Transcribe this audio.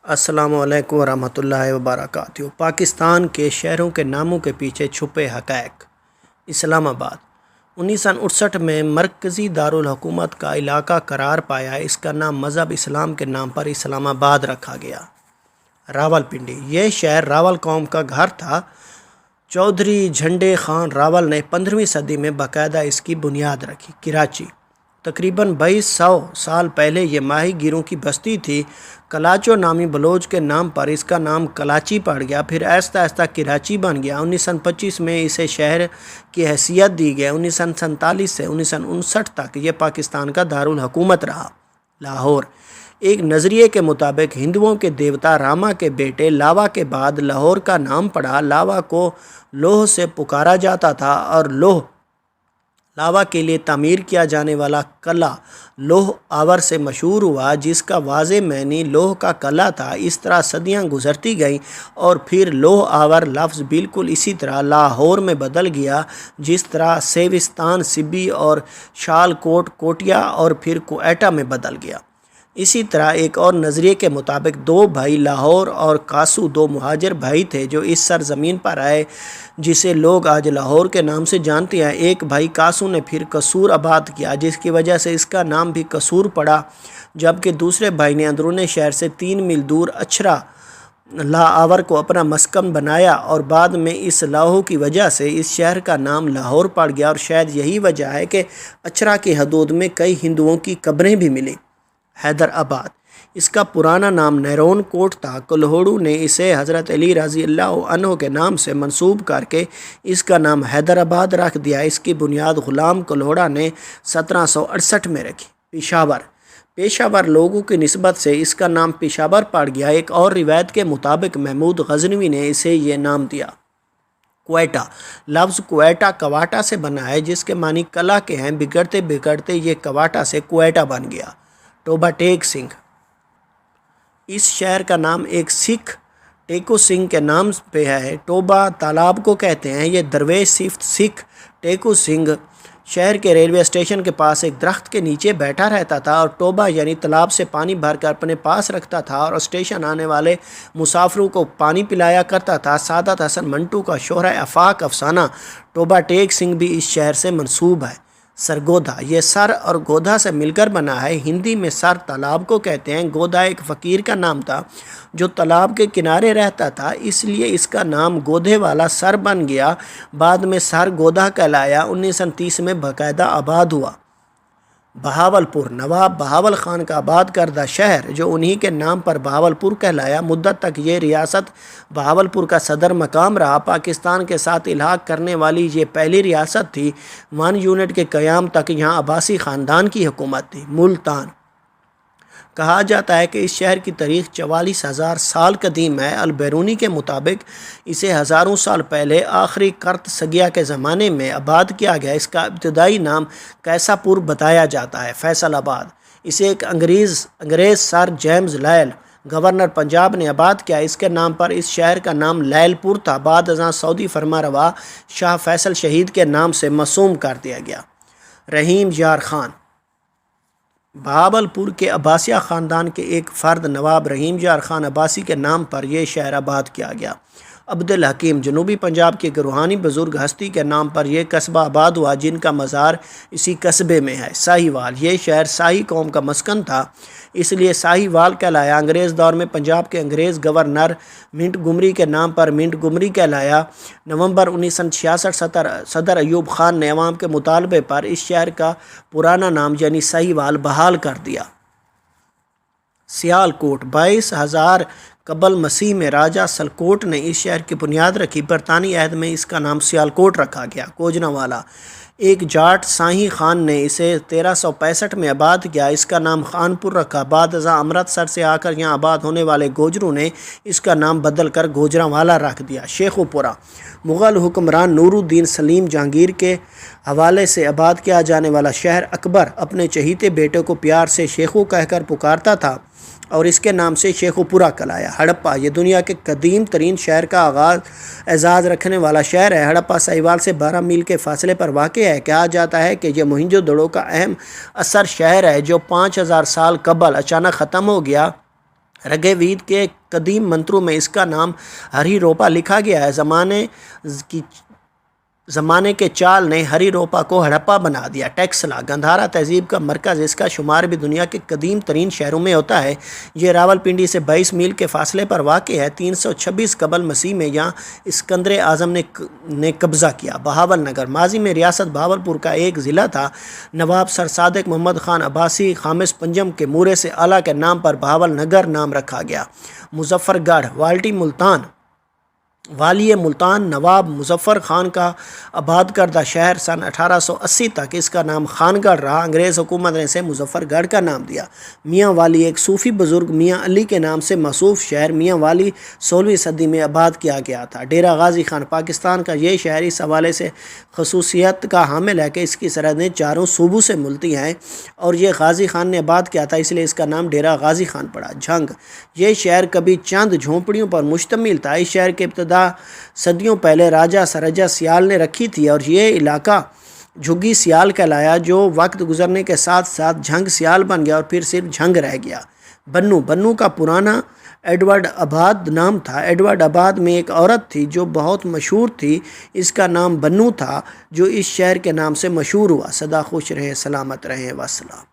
अस्सलामु अलैकुम वरहमतुल्लाहि वबरकातुहू। पाकिस्तान के शहरों के नामों के पीछे छुपे हक़ाइक़। इस्लामाबाद 1968 में मरकज़ी दारुल हुकूमत का इलाका करार पाया। इसका नाम मज़हब इस्लाम के नाम पर इस्लामाबाद रखा गया। रावलपिंडी, यह शहर रावल कौम का घर था। चौधरी झंडे खान रावल ने 15वीं सदी में बाकायदा इसकी बुनियाद रखी। कराची, तकरीबन 2200 साल पहले ये माही गिरों की बस्ती थी। कलाचो नामी बलोच के नाम पर इसका नाम कलाची पड़ गया, फिर आहिस्ता आहिस्ता कराची बन गया। 1925 में इसे शहर की हैसियत दी गई। 1947 से 1959 तक ये पाकिस्तान का दारुल हुकूमत रहा। लाहौर, एक नज़रिए के मुताबिक हिंदुओं के देवता रामा के बेटे लावा के बाद लाहौर का नाम पड़ा। लावा को लोह से पुकारा जाता था और लावा के लिए तामीर किया जाने वाला कला लोह आवर से मशहूर हुआ, जिसका वाज़े मैनी लोह का कला था। इस तरह सदियां गुजरती गईं और फिर लोह आवर लफ्ज़ बिल्कुल इसी तरह लाहौर में बदल गया, जिस तरह सेविस्तान सिब्बी और शालकोट कोटिया और फिर कोएटा में बदल गया। इसी तरह एक और नज़रिए के मुताबिक दो भाई लाहौर और कासू दो मुहाजिर भाई थे जो इस सरज़मीन पर आए जिसे लोग आज लाहौर के नाम से जानते हैं। एक भाई कासू ने फिर कसूर आबाद किया, जिसकी वजह से इसका नाम भी कसूर पड़ा, जबकि दूसरे भाई ने अंदरूनी शहर से 3 मील दूर अछरा लाआवर को अपना मस्कन बनाया और बाद में इस लाहो की वजह से इस शहर का नाम लाहौर पड़ गया। और शायद यही वजह है कि अछरा की हदूद में कई हिंदुओं की कब्रें भी मिली। हैदराबाद, इसका पुराना नाम नैरोन कोट था। कल्होड़ू ने इसे हज़रत अली रज़ी अल्लाह अन्हु के नाम से मंसूब करके इसका नाम हैदराबाद रख दिया। इसकी बुनियाद ग़ुलाम कल्होड़ा ने 1768 में रखी। पेशावर लोगों की निस्बत से इसका नाम पेशावर पड़ गया। एक और रिवायत के मुताबिक महमूद गजनवी ने इसे ये नाम दिया। क्वेटा, लफ्ज़ क्वेटा कवाटा से बना है, जिसके मानी कला के हैं। बिगड़ते बिगड़ते ये कवाटा से क्वेटा बन गया। टोबा टेक सिंह, इस शहर का नाम एक सिख टेको सिंह के नाम पे है। टोबा तालाब को कहते हैं। ये दरवेश सिख टेको सिंह शहर के रेलवे स्टेशन के पास एक दरख्त के नीचे बैठा रहता था और टोबा यानी तालाब से पानी भरकर अपने पास रखता था और स्टेशन आने वाले मुसाफिरों को पानी पिलाया करता था। सादत हसन मंटू का शोहरा आफाक अफसाना टोबा टेक सिंह भी इस शहर से मंसूब है। सरगोधा, ये सर और गोधा से मिलकर बना है। हिंदी में सर तालाब को कहते हैं। गोधा एक फ़कीर का नाम था जो तालाब के किनारे रहता था, इसलिए इसका नाम गोधे वाला सर बन गया। बाद में सर गोधा कहलाया। 1930 में बाकायदा आबाद हुआ। बहावलपुर, नवाब बहावल ख़ान का आबाद करदा शहर जो उन्हीं के नाम पर बहावलपुर कहलाया। मुद्दत तक ये रियासत बहावलपुर का सदर मकाम रहा। पाकिस्तान के साथ इल्हाक करने वाली ये पहली रियासत थी। 1 यूनिट के क़याम तक यहाँ अब्बासी ख़ानदान की हुकूमत थी। मुल्तान, कहा जाता है कि इस शहर की तारीख़ 44,000 साल कदीम है। अलबैरूनी के मुताबिक इसे हज़ारों साल पहले आखिरी कर्त सगिया के ज़माने में आबाद किया गया। इसका इब्तदाई नाम कैसापुर बताया जाता है। फैसलाबाद, इसे एक अंग्रेज़ सर जेम्स लैल गवर्नर पंजाब ने आबाद किया। इसके नाम पर इस शहर का नाम लैलपुर था। बाद अज़ां सऊदी फरमारवा शाह फैसल शहीद के नाम से मसूम कर दिया गया। रहीम यार खान, बहावलपुर के अब्बासिया ख़ानदान के एक फ़र्द नवाब रहीम यार खान अब्बासी के नाम पर यह शहर आबाद किया गया। अब्दुल हकीम, जनूबी पंजाब के एक रूहानी बुज़ुर्ग हस्ती के नाम पर यह कस्बा आबाद हुआ, जिनका मज़ार इसी कस्बे में है। साहिवाल, ये शहर शाही कौम का मस्कन था, इसलिए साहिवाल कहलाया। अंग्रेज़ दौर में पंजाब के अंग्रेज़ गवर्नर मिंटगुमरी के नाम पर मिंटगुमरी कहलाया। नवंबर 1966 सदर अयूब ख़ान ने अवाम के मुतालबे पर इस शहर का पुराना नाम यानी साहिवाल बहाल कर दिया। सियालकोट, 22,000 कबल मसीह में राजा सलकोट ने इस शहर की बुनियाद रखी। बरतानी अहद में इसका नाम सियालकोट रखा गया। कोजनावाला, एक जाट शाही खान ने इसे 1365 में आबाद किया। इसका नाम खानपुर रखा। बाद अज़ां अमृतसर से आकर यहाँ आबाद होने वाले गोजरों ने इसका नाम बदल कर गोजरावाला रख दिया। शेखुपुरा, मुग़ल हुक्मरान नूरुद्दीन सलीम जहांगीर के हवाले से आबाद किया जाने वाला शहर। अकबर अपने चहीते बेटे को प्यार से शेखू कहकर पुकारता था और इसके नाम से शेखुपुरा कहलाया। हड़प्पा, ये दुनिया के कदीम तरीन शहर का एजाज़ रखने वाला शहर है। हड़प्पा साहिवाल से 12 मील के फासले पर वाक़ है। कहा जाता है कि यह मोहिंजोदड़ो का अहम असर शहर है जो 5,000 साल कबल अचानक ख़त्म हो गया ऋग्वेद के कदीम मंत्रों में इसका नाम हरिरोपा लिखा गया है। ज़माने के चाल ने हरिरोपा को हड़प्पा बना दिया। टेक्सला गंधारा तहजीब का मरकज़, इसका शुमार भी दुनिया के कदीम तरीन शहरों में होता है। ये रावलपिंडी से 22 मील के फासले पर वाक़ है। 326 कबल मसीह में यहाँ इस्कंदर आज़म ने कब्ज़ा किया। बहावल नगर माजी में रियासत बहावलपुर का एक ज़िला था। नवाब सर सादिक मोहम्मद ख़ान अब्बासी खामिस पंजम के मूरे से आला के नाम पर बहावल नगर नाम रखा गया। मुजफ्फरगढ़ वाली मुल्तान नवाब मुजफ्फ़र ख़ान का आबाद करदा शहर। सन 1880 तक इसका नाम खानगढ़ रहा। अंग्रेज़ हुकूमत ने इसे मुजफ्फ़रगढ़ का नाम दिया। मियाँ वाली एक सूफ़ी बुज़ुर्ग मियाँ अली के नाम से मसूफ़ शहर मियाँ वाली 16वीं सदी में आबाद किया गया था। डेरा गाज़ी ख़ान पाकिस्तान का ये शहर इस हवाले से खसूसियत का हामिल है कि इसकी सरहदें चारों सूबों से मिलती हैं और ये गाज़ी ख़ान ने आबाद किया था, इसलिए इसका नाम डेरा गाज़ी ख़ान पड़ा। झंग ये शहर कभी चंद झोंपड़ियों पर मुश्तमिल था। इस शहर के इब्तदा सदियों पहले राजा सरजा सियाल ने रखी थी और ये इलाका झुग्गी सियाल कहलाया, जो वक्त गुजरने के साथ साथ झंग सियाल बन गया और फिर सिर्फ झंग रह गया। बन्नू का पुराना एडवर्ड आबाद नाम था। एडवर्ड आबाद में एक औरत थी जो बहुत मशहूर थी, इसका नाम बन्नू था, जो इस शहर के नाम से मशहूर हुआ। सदा खुश रहे, सलामत रहे, वस्सलाम।